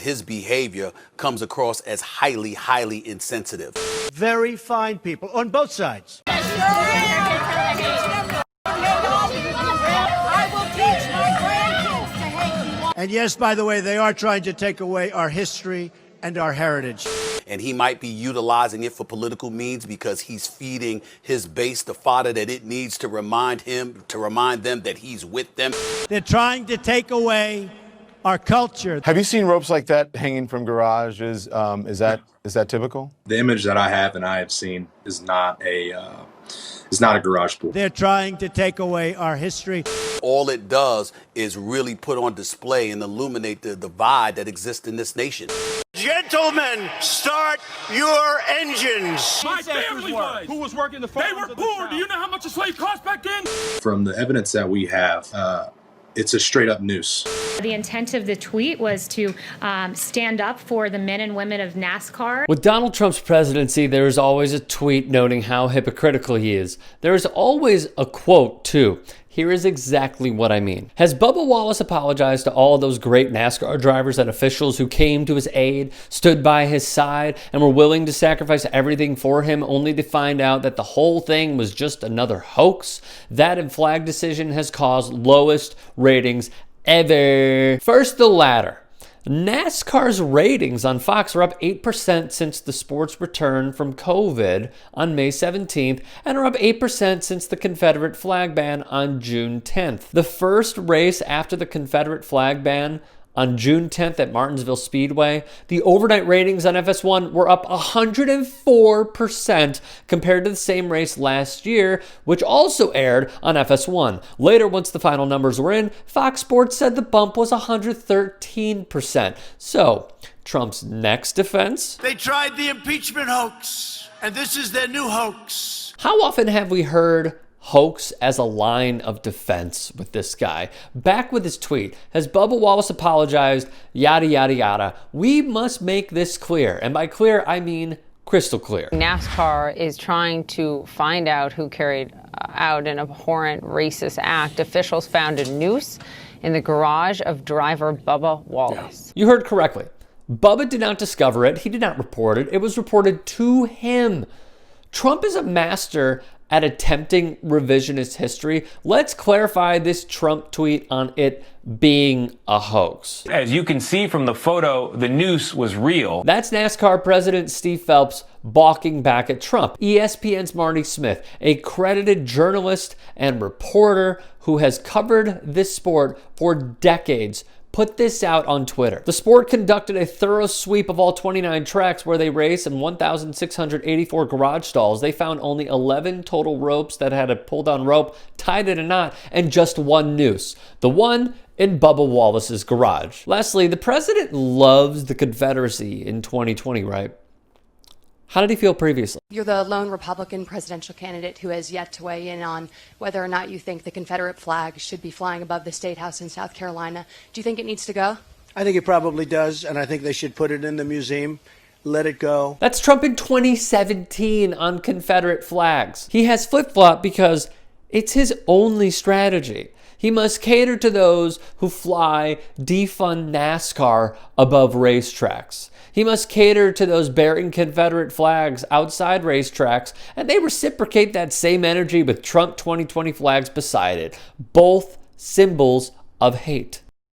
His behavior comes across as highly, highly insensitive. Very fine people on both sides. And yes, by the way, they are trying to take away our history and our heritage. And he might be utilizing it for political means because he's feeding his base the fodder that it needs to remind them that he's with them. They're trying to take away our culture. Have you seen ropes like that hanging from garages? Is that typical? The image that I have and I have seen is not a garage pool. They're trying to take away our history. All it does is really put on display and illuminate the divide that exists in this nation. Gentlemen, start your engines. My family was. Who was working the farms? They were poor. Do you know how much a slave cost back then? From the evidence that we have, it's a straight up noose. The intent of the tweet was to stand up for the men and women of NASCAR. With Donald Trump's presidency, there is always a tweet noting how hypocritical he is. There is always a quote, too. Here is exactly what I mean. Has Bubba Wallace apologized to all those great NASCAR drivers and officials who came to his aid, stood by his side, and were willing to sacrifice everything for him only to find out that the whole thing was just another hoax? That flag decision has caused lowest ratings ever. First, the latter. NASCAR's ratings on Fox are up 8% since the sport's return from COVID on May 17th and are up 8% since the Confederate flag ban on June 10th. The first race after the Confederate flag ban on June 10th at Martinsville Speedway, the overnight ratings on FS1 were up 104% compared to the same race last year, which also aired on FS1. Later, once the final numbers were in, Fox Sports said the bump was 113%. So, Trump's next defense? They tried the impeachment hoax, and this is their new hoax. How often have we heard hoax as a line of defense with this guy? Back with his tweet, has Bubba Wallace apologized? Yada, yada, yada. We must make this clear. And by clear, I mean crystal clear. NASCAR is trying to find out who carried out an abhorrent racist act. Officials found a noose in the garage of driver Bubba Wallace. You heard correctly. Bubba did not discover it. He did not report it. It was reported to him. Trump is a master at attempting revisionist history. Let's clarify this Trump tweet on it being a hoax. As you can see from the photo, the noose was real. That's NASCAR President Steve Phelps balking back at Trump. ESPN's Marty Smith, a credited journalist and reporter who has covered this sport for decades, put this out on Twitter. The sport conducted a thorough sweep of all 29 tracks where they race and 1,684 garage stalls. They found only 11 total ropes that had a pull-down rope tied in a knot and just one noose. The one in Bubba Wallace's garage. Lastly, the president loves the Confederacy in 2020, right? How did he feel previously? You're the lone Republican presidential candidate who has yet to weigh in on whether or not you think the Confederate flag should be flying above the State House in South Carolina. Do you think it needs to go? I think it probably does, and I think they should put it in the museum. Let it go. That's Trump in 2017 on Confederate flags. He has flip-flopped because it's his only strategy. He must cater to those who fly defund NASCAR above racetracks. He must cater to those bearing Confederate flags outside racetracks, and they reciprocate that same energy with Trump 2020 flags beside it. Both symbols of hate.